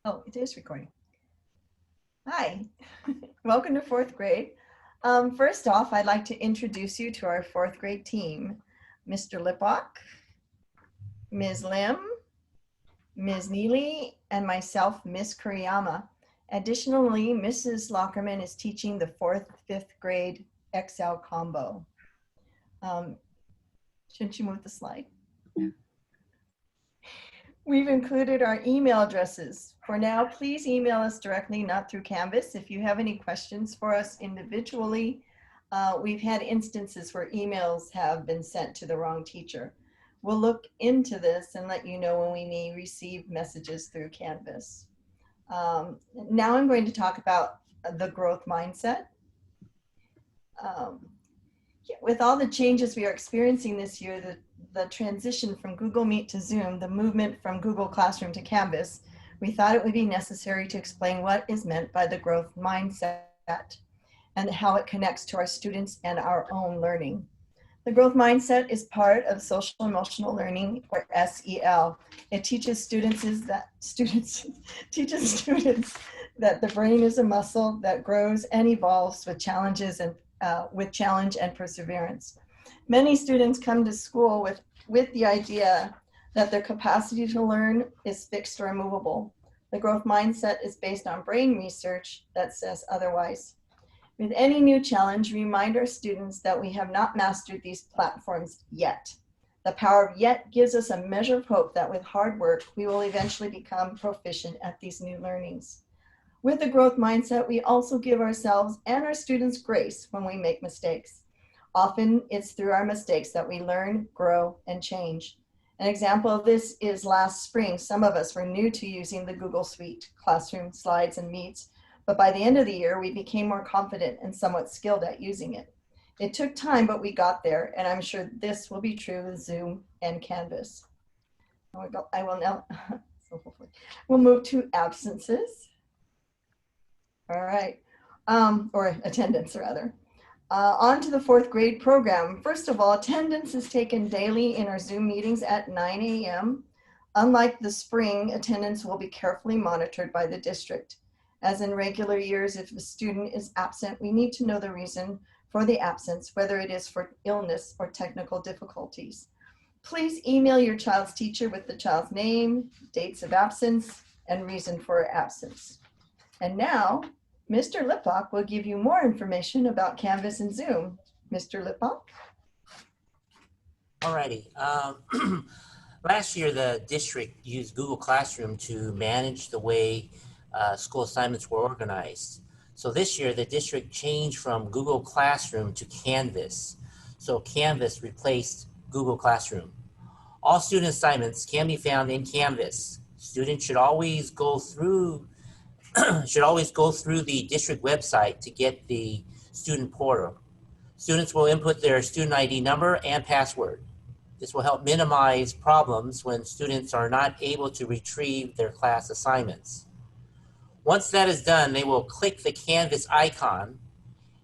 Oh, it is recording. Hi, welcome to fourth grade. First off, I'd like to introduce you to our fourth grade team. Mr. Lippock, Ms. Lim, Ms. Neely, and myself, Ms. Kuriyama. Additionally, Mrs. Lockerman is teaching the fourth, fifth grade XL combo. Shouldn't you move the slide? We've included our email addresses. For now, please email us directly, not through Canvas. If you have any questions for us individually, we've had instances where emails have been sent to the wrong teacher. We'll look into this and let you know when we may receive messages through Canvas. Now I'm going to talk about the growth mindset. With all the changes we are experiencing this year, the transition from Google Meet to Zoom, the movement from Google Classroom to Canvas, we thought it would be necessary to explain what is meant by the growth mindset and how it connects to our students and our own learning. The growth mindset is part of social emotional learning, or SEL. It teaches students that the brain is a muscle that grows and evolves with challenges and with challenge and perseverance. Many students come to school with the idea that their capacity to learn is fixed or immovable. The growth mindset is based on brain research that says otherwise. With any new challenge, remind our students that we have not mastered these platforms yet. The power of yet gives us a measure of hope that with hard work, we will eventually become proficient at these new learnings. With the growth mindset, we also give ourselves and our students grace when we make mistakes. Often it's through our mistakes that we learn, grow, and change. An example of this is last spring. Some of us were new to using the Google Suite, Classroom, Slides, and Meets, but by the end of the year, we became more confident and somewhat skilled at using it. It took time, but we got there, and I'm sure this will be true with Zoom and Canvas. I will now, so hopefully, we'll move to absences. All right, or attendance rather. On to the fourth grade program. First of all, attendance is taken daily in our Zoom meetings at 9 a.m. Unlike the spring, attendance will be carefully monitored by the district. As in regular years, if a student is absent, we need to know the reason for the absence, whether it is for illness or technical difficulties. Please email your child's teacher with the child's name, dates of absence, and reason for absence. And now, Mr. Lippock will give you more information about Canvas and Zoom. Mr. Lippock? Alrighty. Last year, the district used Google Classroom to manage the way school assignments were organized. So this year, the district changed from Google Classroom to Canvas. So Canvas replaced Google Classroom. All student assignments can be found in Canvas. Students should always go through the district website to get the student portal. Students will input their student ID number and password. This will help minimize problems when students are not able to retrieve their class assignments. Once that is done, they will click the Canvas icon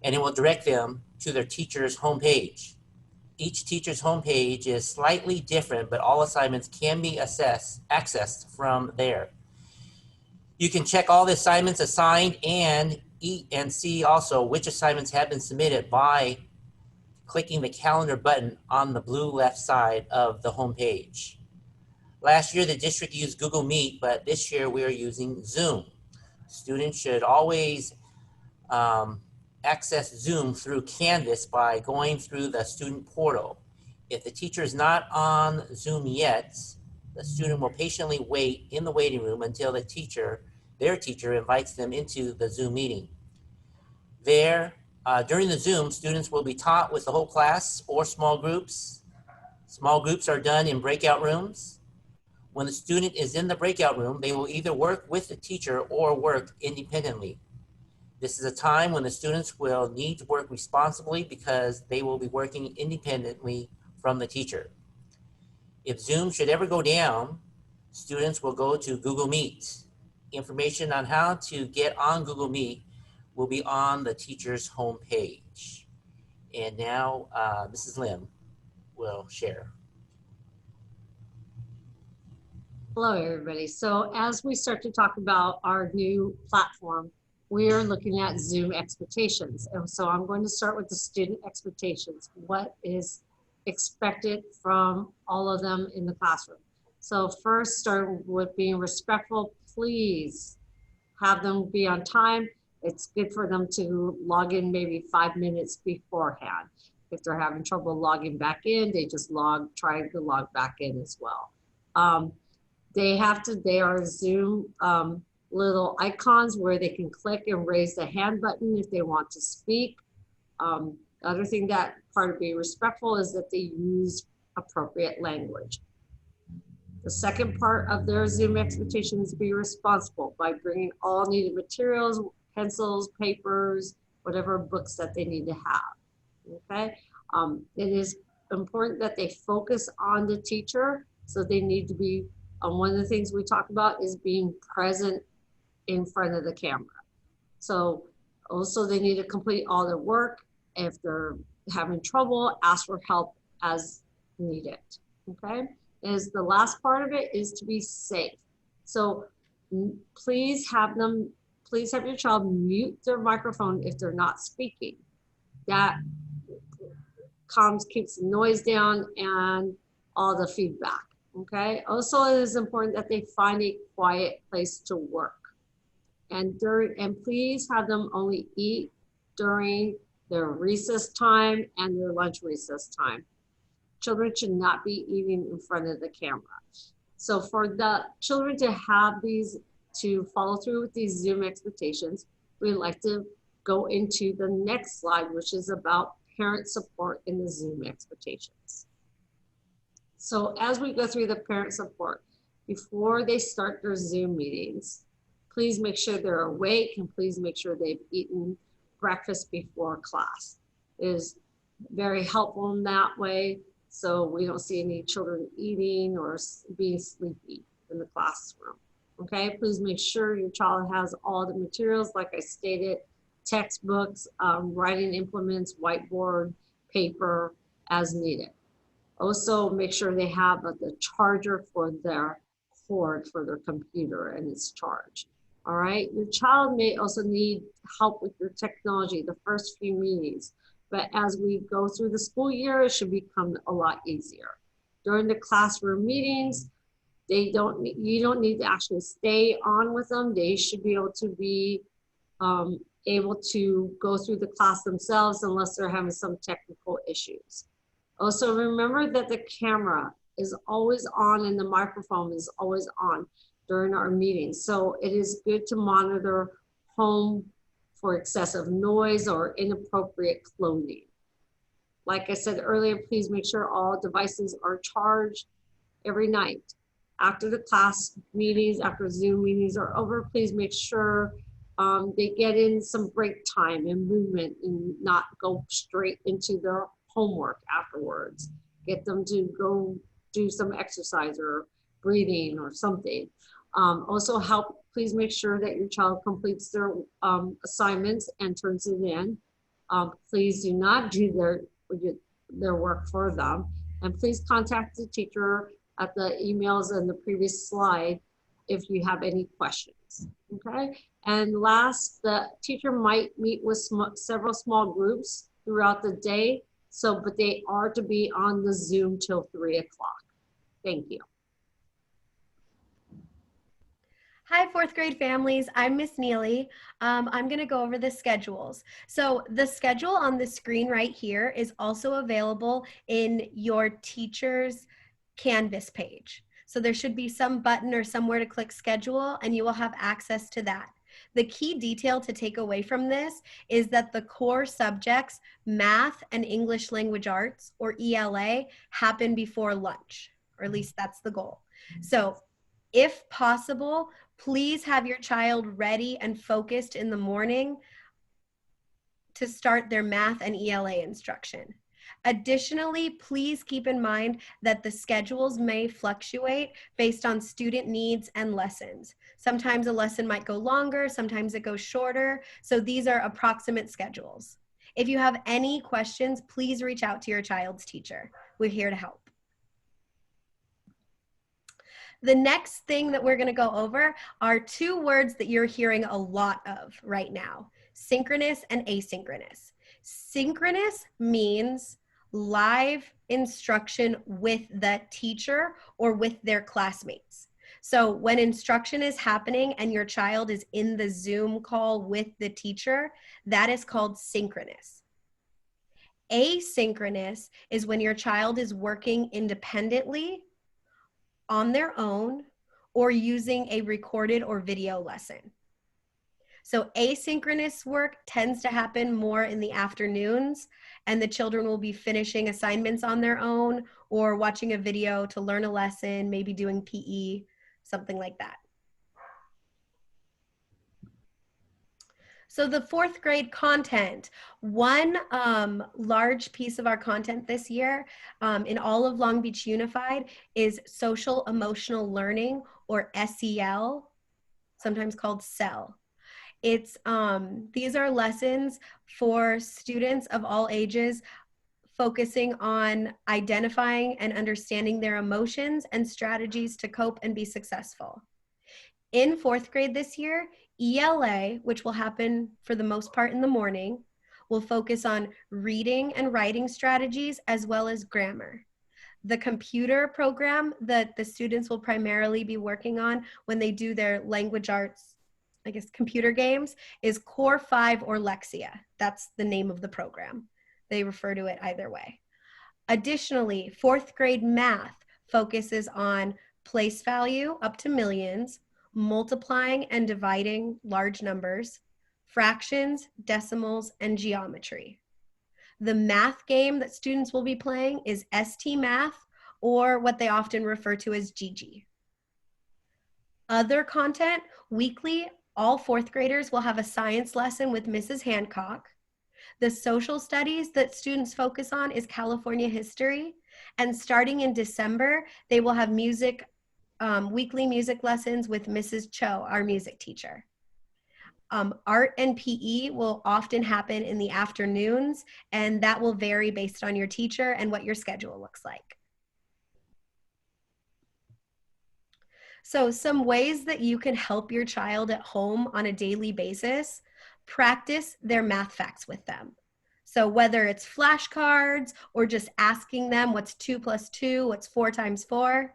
and it will direct them to their teacher's homepage. Each teacher's homepage is slightly different, but all assignments can be accessed from there. You can check all the assignments assigned and see also which assignments have been submitted by clicking the calendar button on the blue left side of the home page. Last year, the district used Google Meet, but this year we are using Zoom. Students should always access Zoom through Canvas by going through the student portal. If the teacher is not on Zoom yet, the student will patiently wait in the waiting room until their teacher invites them into the Zoom meeting. During the Zoom, students will be taught with the whole class or small groups. Small groups are done in breakout rooms. When the student is in the breakout room, they will either work with the teacher or work independently. This is a time when the students will need to work responsibly because they will be working independently from the teacher. If Zoom should ever go down, students will go to Google Meet. Information on how to get on Google Meet will be on the teacher's homepage. And now Mrs. Lim will share. Hello, everybody. So as we start to talk about our new platform, we are looking at Zoom expectations. And so I'm going to start with the student expectations. What is expected from all of them in the classroom? So first, start with being respectful. Please have them be on time. It's good for them to log in maybe 5 minutes beforehand. If they're having trouble logging back in, they just try to log back in as well. They are Zoom little icons where they can click and raise the hand button if they want to speak. Other thing that part of being respectful is that they use appropriate language. The second part of their Zoom expectation is to be responsible by bringing all needed materials, pencils, papers, whatever books that they need to have, okay? It is important that they focus on the teacher, so they need to be, one of the things we talk about is being present in front of the camera. So also they need to complete all their work. If they're having trouble, ask for help as needed, okay? Is the last part of it is to be safe. So please have your child mute their microphone if they're not speaking. That keeps the noise down and all the feedback, okay? Also, it is important that they find a quiet place to work. And please have them only eat during their recess time and their lunch recess time. Children should not be eating in front of the camera. So for the children to have to follow through with these Zoom expectations, we'd like to go into the next slide, which is about parent support in the Zoom expectations. So as we go through the parent support, before they start their Zoom meetings, please make sure they're awake and please make sure they've eaten breakfast before class. It is very helpful in that way, so we don't see any children eating or being sleepy in the classroom. Okay, please make sure your child has all the materials, like I stated, textbooks, writing implements, whiteboard, paper, as needed. Also, make sure they have the charger for their cord for their computer and its charge. All right, your child may also need help with your technology the first few meetings, but as we go through the school year, it should become a lot easier. During the classroom meetings, you don't need to actually stay on with them. They should be able to be able to go through the class themselves unless they're having some technical issues. Also, remember that the camera is always on and the microphone is always on during our meetings. So it is good to monitor home for excessive noise or inappropriate clothing. Like I said earlier, please make sure all devices are charged every night. After the class meetings, after Zoom meetings are over, please make sure they get in some break time and movement and not go straight into their homework afterwards. Get them to go do some exercise or breathing or something. Also please make sure that your child completes their assignments and turns it in. Please do not do their work for them. And please contact the teacher at the emails in the previous slide if you have any questions, okay? And last, the teacher might meet with several small groups throughout the day, but they are to be on the Zoom till 3 o'clock. Thank you. Hi, fourth grade families. I'm Miss Neely. I'm going to go over the schedules. So the schedule on the screen right here is also available in your teacher's Canvas page. So there should be some button or somewhere to click schedule and you will have access to that. The key detail to take away from this is that the core subjects, math and English language arts, or ELA, happen before lunch, or at least that's the goal. So if possible, please have your child ready and focused in the morning to start their math and ELA instruction. Additionally, please keep in mind that the schedules may fluctuate based on student needs and lessons. Sometimes a lesson might go longer, sometimes it goes shorter, so these are approximate schedules. If you have any questions, please reach out to your child's teacher. We're here to help. The next thing that we're going to go over are two words that you're hearing a lot of right now: synchronous and asynchronous. Synchronous means live instruction with the teacher or with their classmates. So when instruction is happening and your child is in the Zoom call with the teacher, that is called synchronous. Asynchronous is when your child is working independently on their own or using a recorded or video lesson. So asynchronous work tends to happen more in the afternoons, and the children will be finishing assignments on their own or watching a video to learn a lesson, maybe doing PE, something like that. So the fourth grade content, one large piece of our content this year in all of Long Beach Unified is social emotional learning, or SEL, sometimes called SEL. It's these are lessons for students of all ages, focusing on identifying and understanding their emotions and strategies to cope and be successful. In fourth grade this year, ELA, which will happen for the most part in the morning, will focus on reading and writing strategies as well as grammar. The computer program that the students will primarily be working on when they do their language arts, I guess, computer games, is Core 5 or Lexia. That's the name of the program. They refer to it either way. Additionally, fourth grade math focuses on place value up to millions, multiplying and dividing large numbers, fractions, decimals, and geometry. The math game that students will be playing is ST Math, or what they often refer to as GG. Other content, weekly, all fourth graders will have a science lesson with Mrs. Hancock. The social studies that students focus on is California history. And starting in December, they will have music, weekly music lessons with Mrs. Cho, our music teacher. Art and PE will often happen in the afternoons, and that will vary based on your teacher and what your schedule looks like. So some ways that you can help your child at home on a daily basis: practice their math facts with them. So whether it's flashcards or just asking them what's 2 + 2, what's 4 × 4,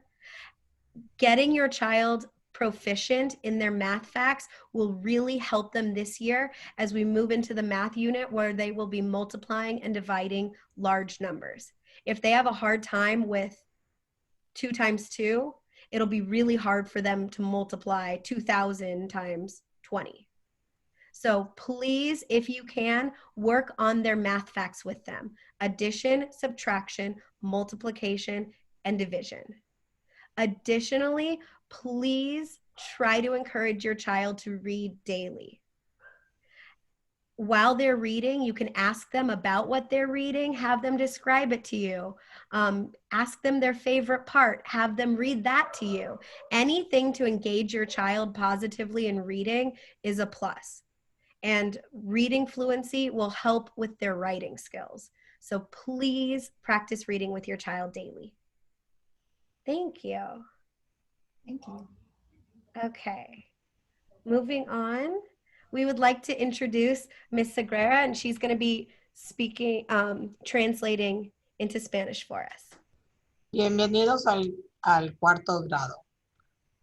getting your child proficient in their math facts will really help them this year as we move into the math unit where they will be multiplying and dividing large numbers. If they have a hard time with 2 × 2, it'll be really hard for them to multiply 2,000 times 20. So please, if you can, work on their math facts with them: addition, subtraction, multiplication, and division. Additionally, please try to encourage your child to read daily. While they're reading, you can ask them about what they're reading, have them describe it to you. Ask them their favorite part, have them read that to you. Anything to engage your child positively in reading is a plus. And reading fluency will help with their writing skills. So please practice reading with your child daily. Thank you. Thank you. Okay, moving on. We would like to introduce Ms. Sagrera, and she's going to be speaking, translating into Spanish for us. Bienvenidos al cuarto grado.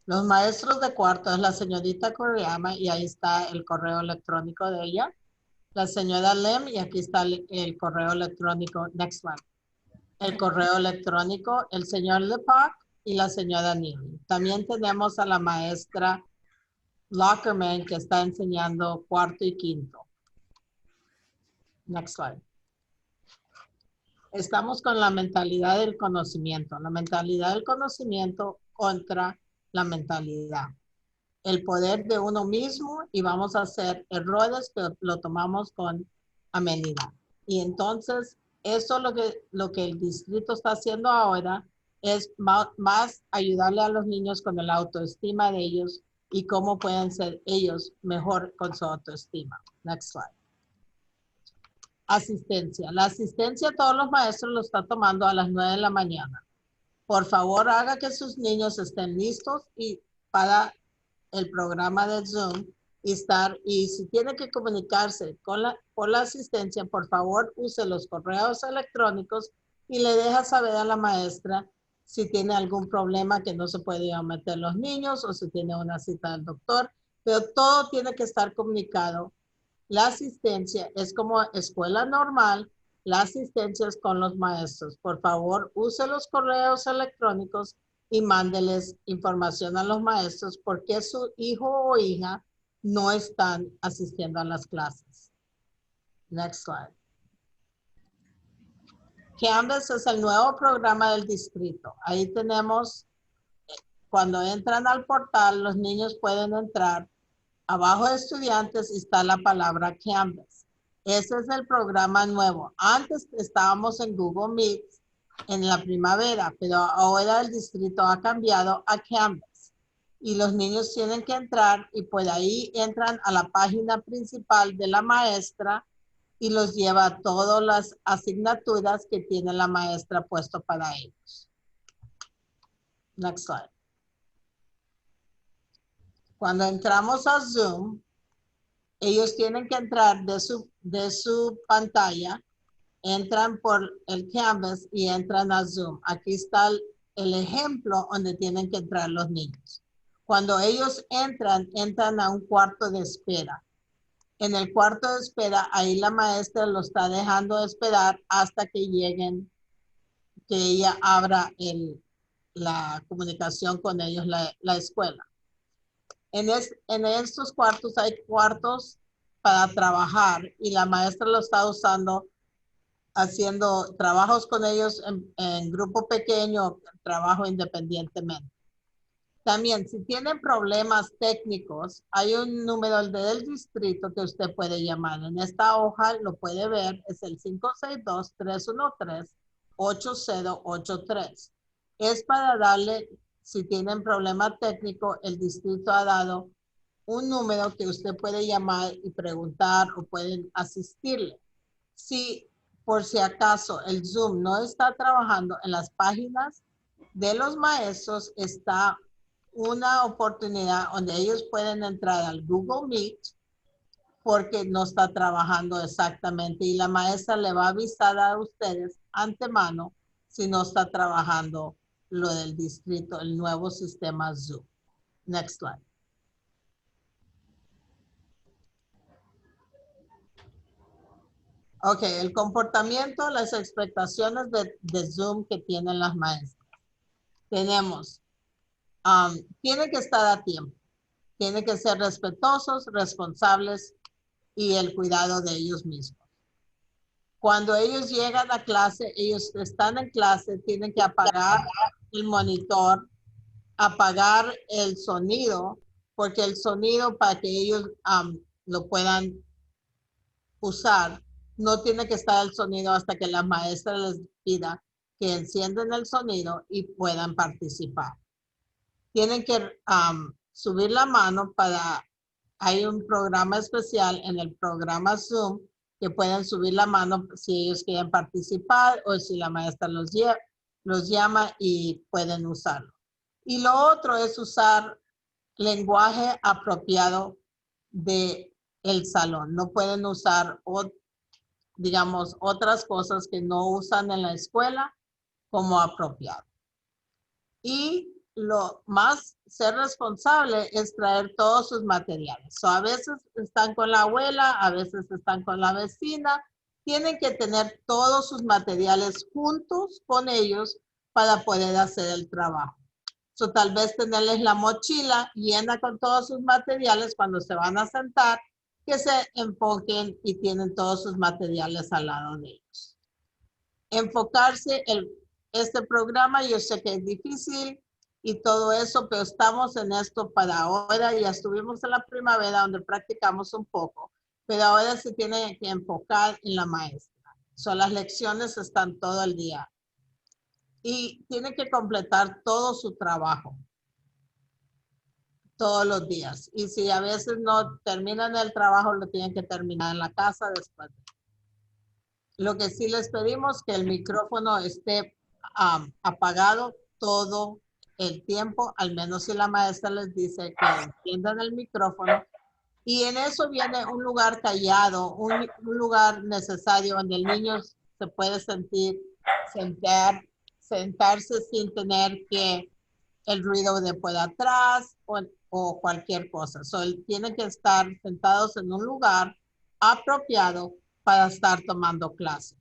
Los maestros de cuarto es la señorita Koryama, y ahí está el correo electrónico de ella. La señora Lem, y aquí está el correo electrónico, next one. El correo electrónico, el señor Lepac y la señora Neely. También tenemos a la maestra Lockerman, que está enseñando cuarto y quinto. Next slide. Estamos con la mentalidad del conocimiento. La mentalidad del conocimiento contra la mentalidad. El poder de uno mismo, y vamos a hacer errores, pero lo tomamos con amenidad. Y entonces, eso lo que el distrito está haciendo ahora es más ayudarle a los niños con la autoestima de ellos y cómo pueden ser ellos mejor con su autoestima. Next slide. Asistencia. La asistencia todos los maestros lo están tomando a las 9 de la mañana. Por favor, haga que sus niños estén listos y para el programa de Zoom y si tiene que comunicarse por la asistencia, por favor, use los correos electrónicos y le deja saber a la maestra si tiene algún problema que no se puede meter los niños o si tiene una cita del doctor, pero todo tiene que estar comunicado. La asistencia es como escuela normal, la asistencia es con los maestros. Por favor, use los correos electrónicos y mándeles información a los maestros porque su hijo o hija no están asistiendo a las clases. Next slide. Canvas es el nuevo programa del distrito. Ahí tenemos, cuando entran al portal, los niños pueden entrar. Abajo de estudiantes está la palabra Canvas. Ese es el programa nuevo. Antes estábamos en Google Meet en la primavera, pero ahora el distrito ha cambiado a Canvas. Y los niños tienen que entrar y por ahí entran a la página principal de la maestra y los lleva a todas las asignaturas que tiene la maestra puesto para ellos. Next slide. Cuando entramos a Zoom, ellos tienen que entrar de su pantalla, entran por el Canvas y entran a Zoom. Aquí está el ejemplo donde tienen que entrar los niños. Cuando ellos entran a un cuarto de espera. En el cuarto de espera, ahí la maestra lo está dejando esperar hasta que lleguen, que ella abra la comunicación con ellos, la escuela. En estos cuartos hay cuartos para trabajar y la maestra lo está usando haciendo trabajos con ellos en grupo pequeño, trabajo independientemente. También, si tienen problemas técnicos, hay un número del distrito que usted puede llamar. En esta hoja lo puede ver, es el 562-313-8083. Es para darle, si tienen problema técnico, el distrito ha dado un número que usted puede llamar y preguntar o pueden asistirle. Si por si acaso el Zoom no está trabajando en las páginas de los maestros, está una oportunidad donde ellos pueden entrar al Google Meet porque no está trabajando exactamente y la maestra le va a avisar a ustedes antemano si no está trabajando lo del distrito, el nuevo sistema Zoom. Next slide. Ok, el comportamiento, las expectaciones de Zoom que tienen las maestras. Tenemos, tienen que estar a tiempo, tienen que ser respetuosos, responsables y el cuidado de ellos mismos. Cuando ellos llegan a clase, ellos están en clase, tienen que apagar el monitor, apagar el sonido, porque el sonido para que ellos lo puedan usar, no tiene que estar el sonido hasta que la maestra les pida que enciendan el sonido y puedan participar. Tienen que subir la mano hay un programa especial en el programa Zoom que pueden subir la mano si ellos quieren participar o si la maestra los llama y pueden usarlo. Y lo otro es usar lenguaje apropiado de el salón. No pueden usar, digamos, otras cosas que no usan en la escuela como apropiado. Y lo más ser responsable es traer todos sus materiales. A veces están con la abuela, a veces están con la vecina. Tienen que tener todos sus materiales juntos con ellos para poder hacer el trabajo. Tal vez tenerles la mochila llena con todos sus materiales cuando se van a sentar, que se enfoquen y tienen todos sus materiales al lado de ellos. Enfocarse este programa, yo sé que es difícil y todo eso, pero estamos en esto para ahora. Ya estuvimos en la primavera donde practicamos un poco, pero ahora se tiene que enfocar en la maestra. Las lecciones están todo el día y tiene que completar todo su trabajo todos los días. Y si a veces no terminan el trabajo, lo tienen que terminar en la casa después. Lo que sí les pedimos que el micrófono esté apagado todo el tiempo, al menos si la maestra les dice que enciendan el micrófono. Y en eso viene un lugar callado, un lugar necesario donde el niño se puede sentarse sin tener que el ruido de por atrás o cualquier cosa. Tienen que estar sentados en un lugar apropiado para estar tomando clase.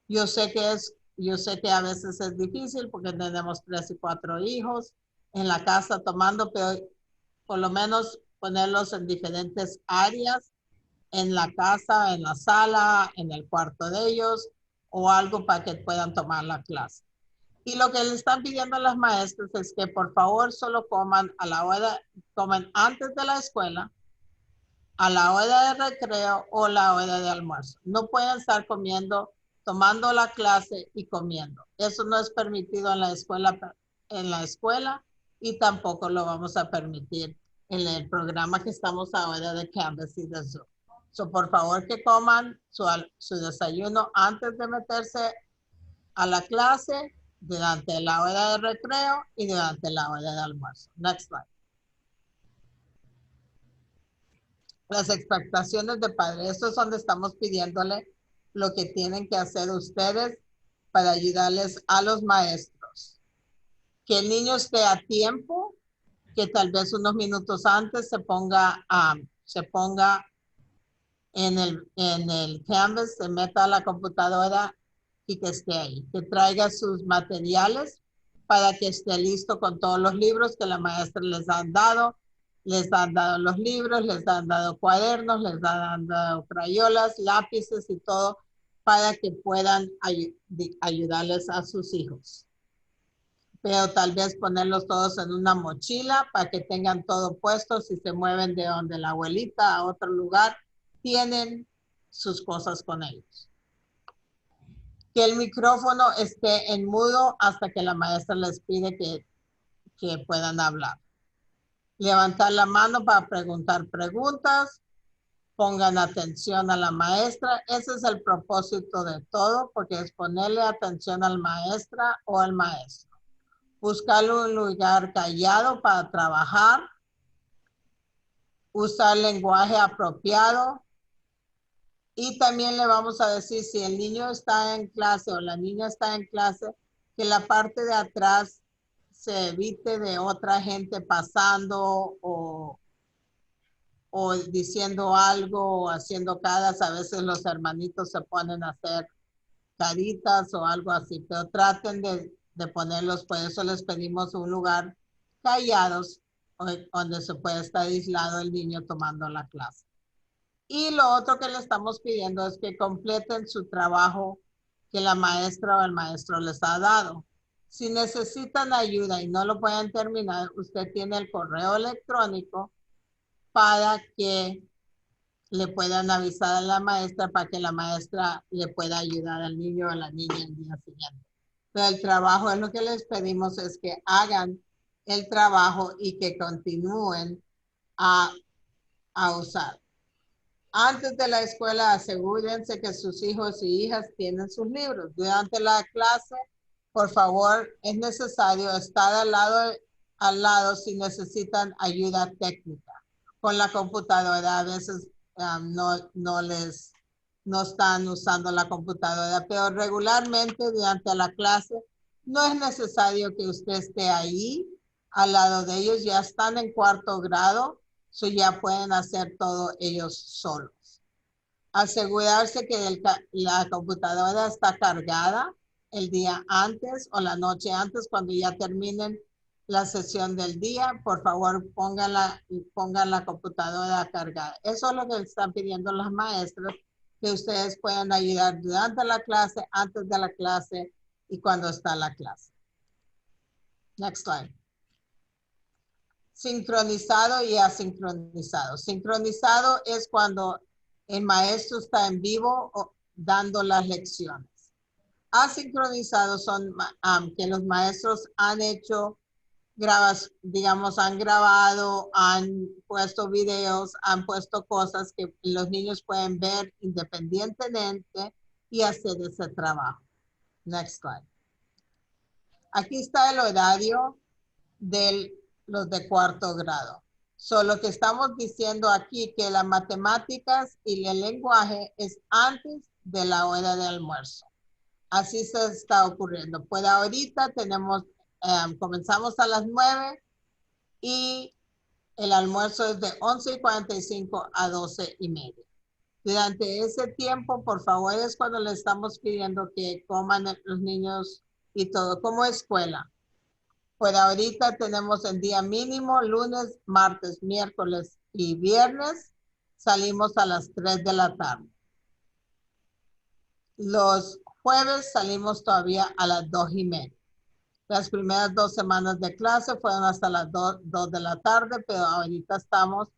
Yo sé que a veces es difícil porque tenemos 3 y 4 hijos en la casa tomando, pero por lo menos ponerlos en diferentes áreas, en la casa, en la sala, en el cuarto de ellos, o algo para que puedan tomar la clase. Y lo que le están pidiendo a las maestras es que por favor solo coman comen antes de la escuela, a la hora de recreo o la hora de almuerzo. No pueden estar comiendo, tomando la clase y comiendo. Eso no es permitido en la escuela y tampoco lo vamos a permitir en el programa que estamos ahora de Canvas y de Zoom. Por favor que coman su desayuno antes de meterse a la clase, durante la hora de recreo y durante la hora de almuerzo. Next slide. Las expectaciones de padres. Esto es donde estamos pidiéndole lo que tienen que hacer ustedes para ayudarles a los maestros. Que el niño esté a tiempo, que tal vez unos minutos antes se ponga en el Canvas, se meta a la computadora y que esté ahí. Que traiga sus materiales para que esté listo con todos los libros que la maestra les han dado. Les han dado los libros, les han dado cuadernos, les han dado crayolas, lápices y todo para que puedan ayudarles a sus hijos. Pero tal vez ponerlos todos en una mochila para que tengan todo puesto. Si se mueven de donde la abuelita a otro lugar, tienen sus cosas con ellos. Que el micrófono esté en mudo hasta que la maestra les pide que puedan hablar. Levantar la mano para preguntar preguntas. Pongan atención a la maestra. Ese es el propósito de todo, porque es ponerle atención al maestra o al maestro. Buscar un lugar callado para trabajar. Usar lenguaje apropiado. Y también le vamos a decir, si el niño está en clase o la niña está en clase, que la parte de atrás se evite de otra gente pasando o diciendo algo o haciendo caras. A veces los hermanitos se ponen a hacer caritas o algo así, pero traten de ponerlos, por eso les pedimos un lugar callados donde se puede estar aislado el niño tomando la clase. Y lo otro que le estamos pidiendo es que completen su trabajo que la maestra o el maestro les ha dado. Si necesitan ayuda y no lo pueden terminar, usted tiene el correo electrónico para que le puedan avisar a la maestra para que la maestra le pueda ayudar al niño o a la niña el día siguiente. Pero el trabajo es lo que les pedimos, es que hagan el trabajo y que continúen a usar. Antes de la escuela, asegúrense que sus hijos y hijas tienen sus libros. Durante la clase, por favor, es necesario estar al lado si necesitan ayuda técnica. Con la computadora, a veces no están usando la computadora, pero regularmente durante la clase no es necesario que usted esté ahí al lado de ellos. Ya están en 4º grado. So ya pueden hacer todo ellos solos. Asegurarse que la computadora está cargada el día antes o la noche antes, cuando ya terminen la sesión del día. Por favor, pongan la computadora cargada. Eso es lo que están pidiendo las maestras, que ustedes puedan ayudar durante la clase, antes de la clase y cuando está la clase. Next slide. Sincronizado y asincronizado. Sincronizado es cuando el maestro está en vivo dando las lecciones. Asincronizados son que los maestros han hecho han grabado, han puesto videos, han puesto cosas que los niños pueden ver independientemente y hacer ese trabajo. Next slide. Aquí está el horario de los de cuarto grado. Solo que estamos diciendo aquí que las matemáticas y el lenguaje es antes de la hora de almuerzo. Así se está ocurriendo. Pues ahorita tenemos, comenzamos a las 9 y el almuerzo es de 11:45 a 12:30. Durante ese tiempo, por favor, es cuando le estamos pidiendo que coman los niños y todo, como escuela. Pues ahorita tenemos el día mínimo, lunes, martes, miércoles y viernes. Salimos a las 3 de la tarde. Los jueves salimos todavía a las 2:30. Las primeras 2 semanas de clase fueron hasta las 2 de la tarde, pero ahorita estamos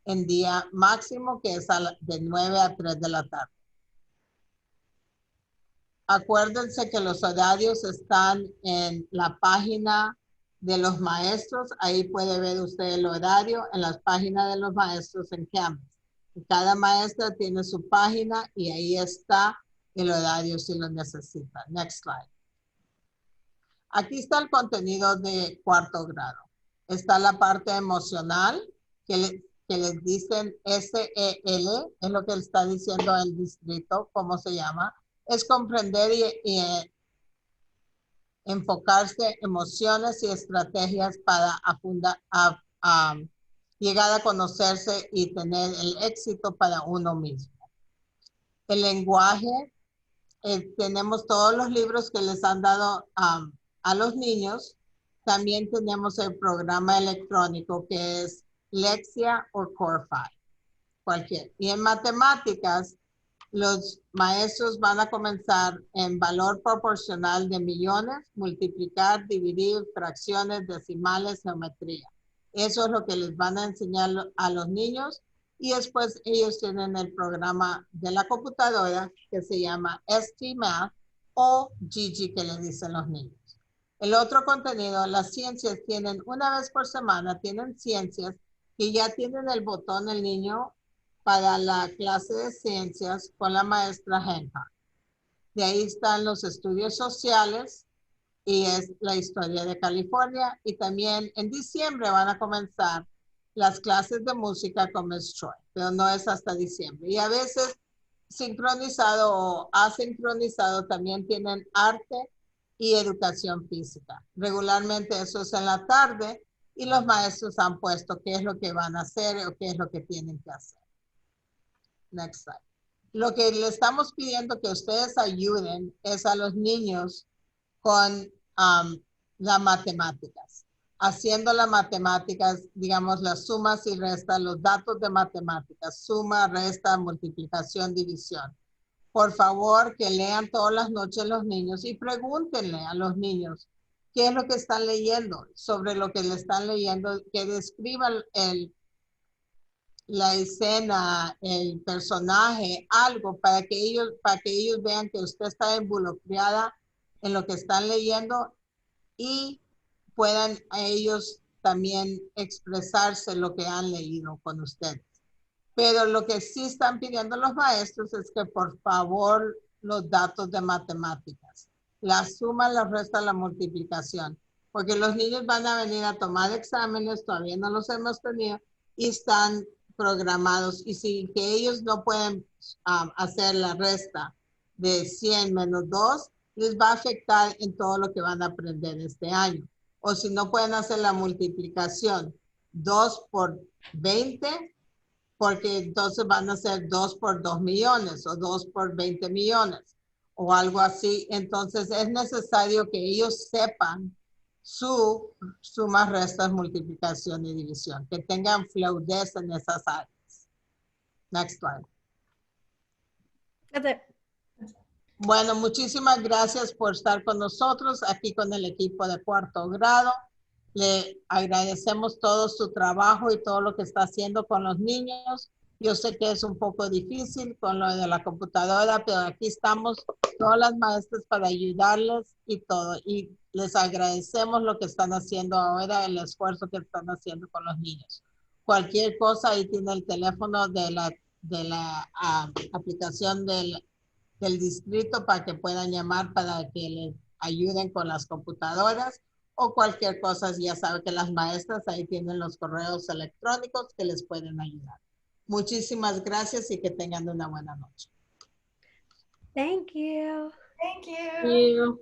en día máximo, que es de 9 a 3 de la tarde. Acuérdense que los horarios están en la página de los maestros. Ahí puede ver usted el horario en las páginas de los maestros en Canvas. Cada maestra tiene su página y ahí está el horario si lo necesita. Next slide. Aquí está el contenido de cuarto grado. Está la parte emocional que les dicen SEL, es lo que está diciendo el distrito, ¿cómo se llama? Es comprender y enfocarse emociones y estrategias para llegar a conocerse y tener el éxito para uno mismo. El lenguaje, tenemos todos los libros que les han dado a los niños. También tenemos el programa electrónico que es Lexia o Core5, cualquier. Y en matemáticas, los maestros van a comenzar en valor proporcional de millones, multiplicar, dividir, fracciones, decimales, geometría. Eso es lo que les van a enseñar a los niños. Y después ellos tienen el programa de la computadora que se llama ST-Math o Gigi, que le dicen los niños. El otro contenido, las ciencias, tienen una vez por semana, tienen ciencias que ya tienen el botón el niño para la clase de ciencias con la maestra Henha. De ahí están los estudios sociales y es la historia de California. Y también en diciembre van a comenzar las clases de música con Miss Choi, pero no es hasta diciembre. Y a veces sincronizado o asincronizado también tienen arte y educación física. Regularmente eso es en la tarde y los maestros han puesto qué es lo que van a hacer o qué es lo que tienen que hacer. Next slide. Lo que le estamos pidiendo que ustedes ayuden es a los niños con las matemáticas. Haciendo las matemáticas, digamos, las sumas y restas, los datos de matemáticas, suma, resta, multiplicación, división. Por favor, que lean todas las noches los niños y pregúntenle a los niños qué es lo que están leyendo, sobre lo que le están leyendo, que describan la escena, el personaje, algo para que ellos vean que usted está involucrada en lo que están leyendo y puedan a ellos también expresarse lo que han leído con ustedes. Pero lo que sí están pidiendo los maestros es que por favor los datos de matemáticas, la suma, la resta, la multiplicación, porque los niños van a venir a tomar exámenes, todavía no los hemos tenido y están programados y si que ellos no pueden hacer la resta de 100 menos 2, les va a afectar en todo lo que van a aprender este año. O si no pueden hacer la multiplicación 2 por 20, porque entonces van a ser 2 por 2 millones o 2 por 20 millones o algo así. Entonces es necesario que ellos sepan su suma, restas, multiplicación y división, que tengan fluidez en esas áreas. Next slide. That's it. Bueno, muchísimas gracias por estar con nosotros aquí con el equipo de cuarto grado. Le agradecemos todo su trabajo y todo lo que está haciendo con los niños. Yo sé que es un poco difícil con lo de la computadora, pero aquí estamos todas las maestras para ayudarles y todo. Y les agradecemos lo que están haciendo ahora, el esfuerzo que están haciendo con los niños. Cualquier cosa, ahí tiene el teléfono de la aplicación del distrito para que puedan llamar para que les ayuden con las computadoras o cualquier cosa. Ya sabe que las maestras ahí tienen los correos electrónicos que les pueden ayudar. Muchísimas gracias y que tengan una buena noche. Thank you. Thank you. You.